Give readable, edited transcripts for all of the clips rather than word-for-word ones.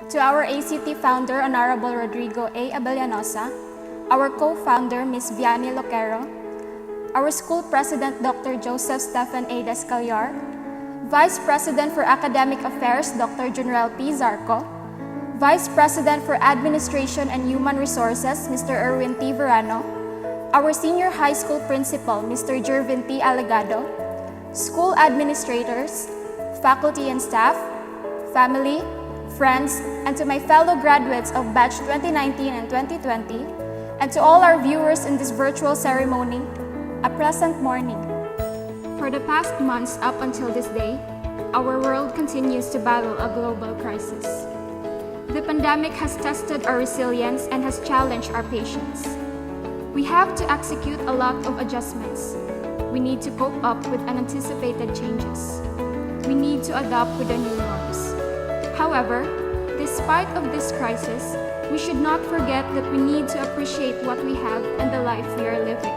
To our ACT founder, Honorable Rodrigo A. Abellanosa, our co-founder, Ms. Vianney Loquero, our school president, Dr. Joseph Stephen A. Descaliar, Vice President for Academic Affairs, Dr. Junrel P. Zarco, Vice President for Administration and Human Resources, Mr. Erwin T. Verano, our senior high school principal, Mr. Jervin T. Alegado, school administrators, faculty and staff, family, friends, and to my fellow graduates of batch 2019 and 2020, and to all our viewers in this virtual ceremony, a pleasant morning. For the past months up until this day, our world continues to battle a global crisis. The pandemic has tested our resilience and has challenged our patience. We have to execute a lot of adjustments. We need to cope up with unanticipated changes. We need to adapt with the new norms. However, despite of this crisis, we should not forget that we need to appreciate what we have and the life we are living.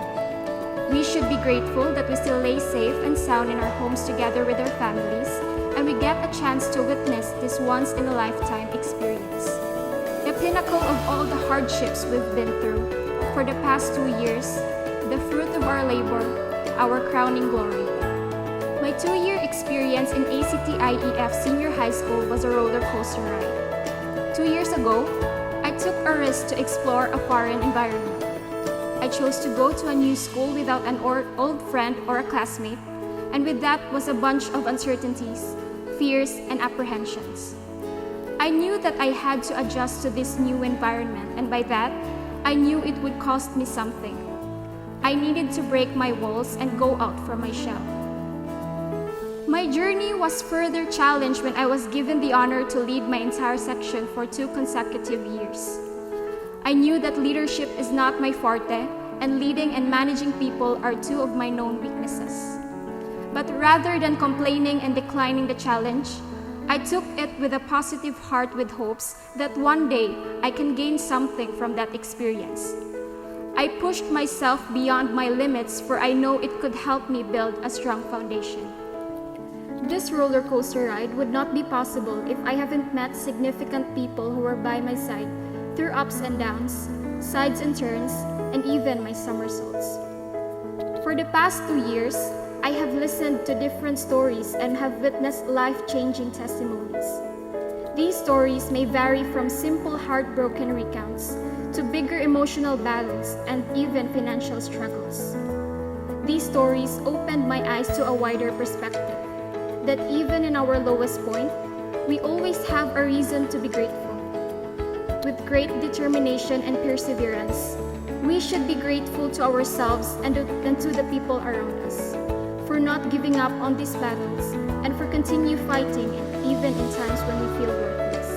We should be grateful that we still lay safe and sound in our homes together with our families, and we get a chance to witness this once-in-a-lifetime experience. The pinnacle of all the hardships we've been through for the past 2 years, the fruit of our labor, our crowning glory. My 2-year experience in ACT-IEF Senior High School was a roller coaster ride. 2 years ago, I took a risk to explore a foreign environment. I chose to go to a new school without an old friend or a classmate, and with that was a bunch of uncertainties, fears, and apprehensions. I knew that I had to adjust to this new environment, and by that, I knew it would cost me something. I needed to break my walls and go out from my shell. My journey was further challenged when I was given the honor to lead my entire section for 2 consecutive years. I knew that leadership is not my forte, and leading and managing people are 2 of my known weaknesses. But rather than complaining and declining the challenge, I took it with a positive heart with hopes that one day I can gain something from that experience. I pushed myself beyond my limits, for I know it could help me build a strong foundation. This roller coaster ride would not be possible if I haven't met significant people who were by my side through ups and downs, sides and turns, and even my somersaults. For the past 2 years, I have listened to different stories and have witnessed life-changing testimonies. These stories may vary from simple heartbroken recounts to bigger emotional battles and even financial struggles. These stories opened my eyes to a wider perspective, that even in our lowest point, we always have a reason to be grateful. With great determination and perseverance, we should be grateful to ourselves and to the people around us for not giving up on these battles and for continue fighting it even in times when we feel worthless.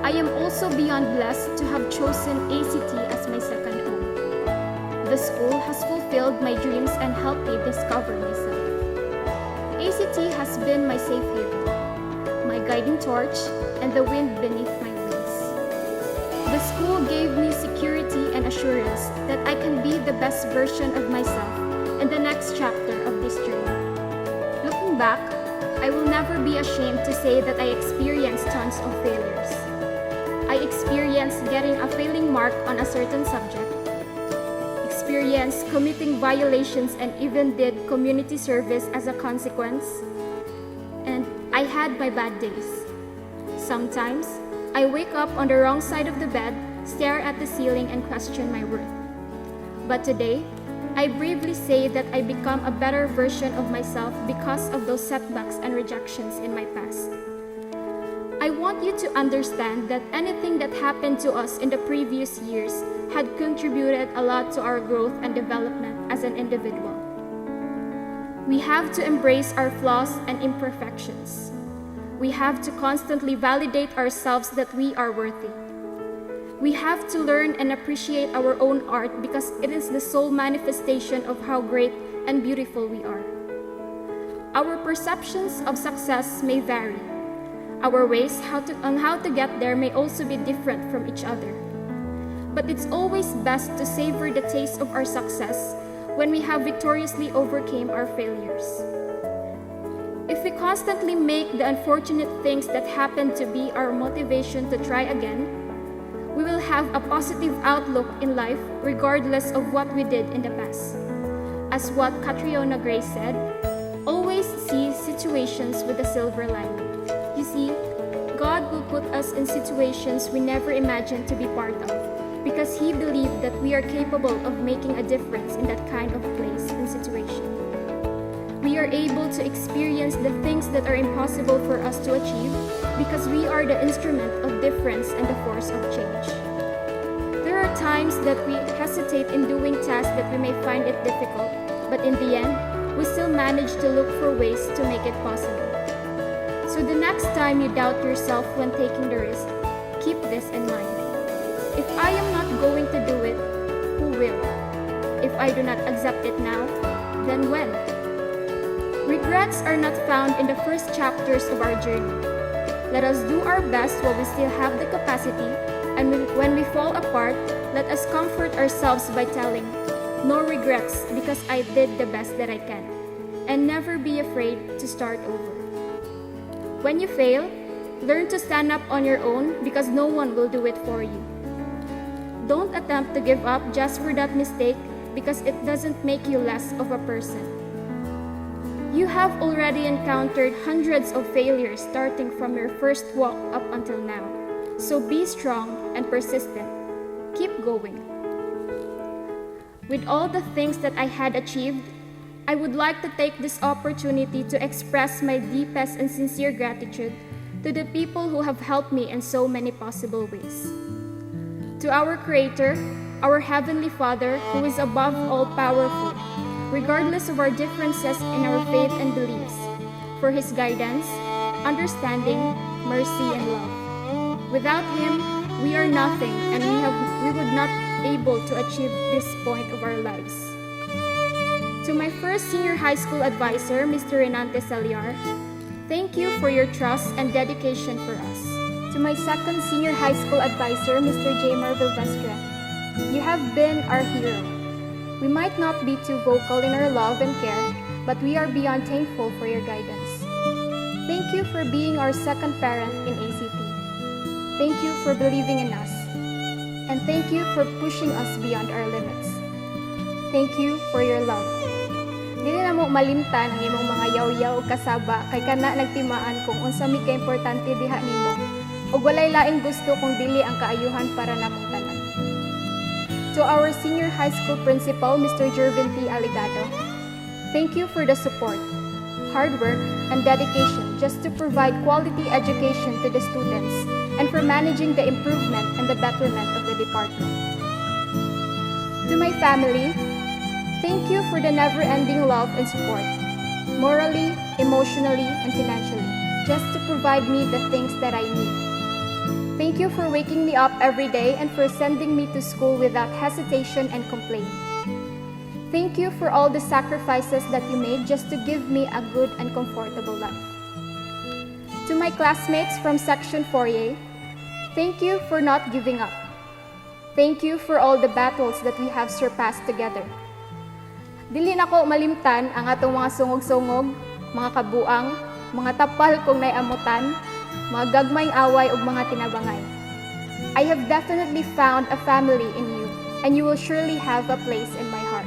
I am also beyond blessed to have chosen ACT as my second home. The school has fulfilled my dreams and helped me discover myself. ACT has been my safe haven, my guiding torch, and the wind beneath my wings. The school gave me security and assurance that I can be the best version of myself in the next chapter of this journey. Looking back, I will never be ashamed to say that I experienced tons of failures. I experienced getting a failing mark on a certain subject, experienced committing violations and even did community service as a consequence, and I had my bad days. Sometimes, I wake up on the wrong side of the bed, stare at the ceiling, and question my worth. But today, I bravely say that I become a better version of myself because of those setbacks and rejections in my past. I want you to understand that anything that happened to us in the previous years had contributed a lot to our growth and development as an individual. We have to embrace our flaws and imperfections. We have to constantly validate ourselves that we are worthy. We have to learn and appreciate our own art because it is the sole manifestation of how great and beautiful we are. Our perceptions of success may vary. Our ways on how to get there may also be different from each other. But it's always best to savor the taste of our success when we have victoriously overcame our failures. If we constantly make the unfortunate things that happen to be our motivation to try again, we will have a positive outlook in life regardless of what we did in the past. As what Catriona Gray said, always see situations with a silver lining. You see, God will put us in situations we never imagined to be part of because He believed that we are capable of making a difference in that kind of place and situation. We are able to experience the things that are impossible for us to achieve because we are the instrument of difference and the force of change. There are times that we hesitate in doing tasks that we may find it difficult, but in the end, we still manage to look for ways to make it possible. So the next time you doubt yourself when taking the risk, keep this in mind. If I am not going to do it, who will? If I do not accept it now, then when? Regrets are not found in the first chapters of our journey. Let us do our best while we still have the capacity, and when we fall apart, let us comfort ourselves by telling, "No regrets because I did the best that I can," and never be afraid to start over. When you fail, learn to stand up on your own because no one will do it for you. Don't attempt to give up just for that mistake because it doesn't make you less of a person. You have already encountered hundreds of failures starting from your first walk up until now. So be strong and persistent. Keep going. With all the things that I had achieved, I would like to take this opportunity to express my deepest and sincere gratitude to the people who have helped me in so many possible ways. To our Creator, our Heavenly Father, who is above all powerful, regardless of our differences in our faith and beliefs, for His guidance, understanding, mercy, and love. Without Him, we are nothing and we would not be able to achieve this point of our lives. To my first senior high school advisor, Mr. Renante Saliar, thank you for your trust and dedication for us. To my second senior high school advisor, Mr. J. Marvel Vestre, you have been our hero. We might not be too vocal in our love and care, but we are beyond thankful for your guidance. Thank you for being our second parent in ACT. Thank you for believing in us. And thank you for pushing us beyond our limits. Thank you for your love. Dili na mo malimtan ang imong mga yaw-yaw o kasaba kay kana nagtimaan kung unsa mi ka importante diha nimo ug walay laing gusto kung dili ang kaayuhan para namong tanan. To our senior high school principal, Mr. Jervin T. Aligado, thank you for the support, hard work, and dedication just to provide quality education to the students and for managing the improvement and the betterment of the department. To my family, thank you for the never-ending love and support, morally, emotionally, and financially, just to provide me the things that I need. Thank you for waking me up every day and for sending me to school without hesitation and complaint. Thank you for all the sacrifices that you made just to give me a good and comfortable life. To my classmates from Section 4A, thank you for not giving up. Thank you for all the battles that we have surpassed together. Dili nako malimtan ang atong mga sungog-sungog, mga kabuang, mga tapal kung naiamutan, mga gagmayng away ug mga tinabangay. I have definitely found a family in you, and you will surely have a place in my heart.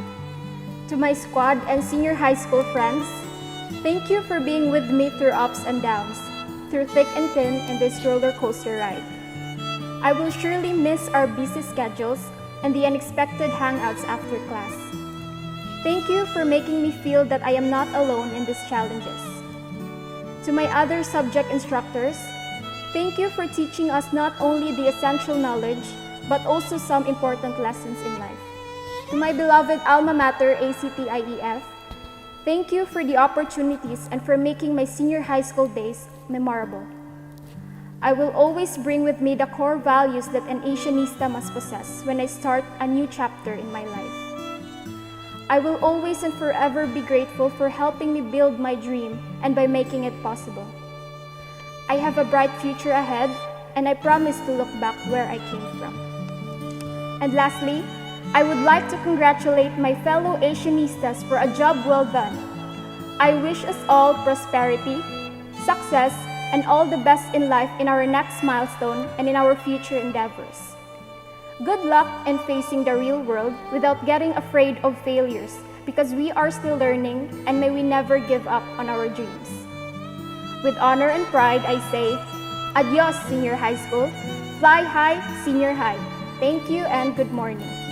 To my squad and senior high school friends, thank you for being with me through ups and downs, through thick and thin in this roller coaster ride. I will surely miss our busy schedules and the unexpected hangouts after class. Thank you for making me feel that I am not alone in these challenges. To my other subject instructors, thank you for teaching us not only the essential knowledge, but also some important lessons in life. To my beloved alma mater, ACT-IEF, thank you for the opportunities and for making my senior high school days memorable. I will always bring with me the core values that an Asianista must possess when I start a new chapter in my life. I will always and forever be grateful for helping me build my dream and by making it possible. I have a bright future ahead, and I promise to look back where I came from. And lastly, I would like to congratulate my fellow Asianistas for a job well done. I wish us all prosperity, success, and all the best in life in our next milestone and in our future endeavors. Good luck in facing the real world without getting afraid of failures, because we are still learning, and may we never give up on our dreams. With honor and pride, I say, Adios, Senior High School. Fly high, Senior High. Thank you and good morning.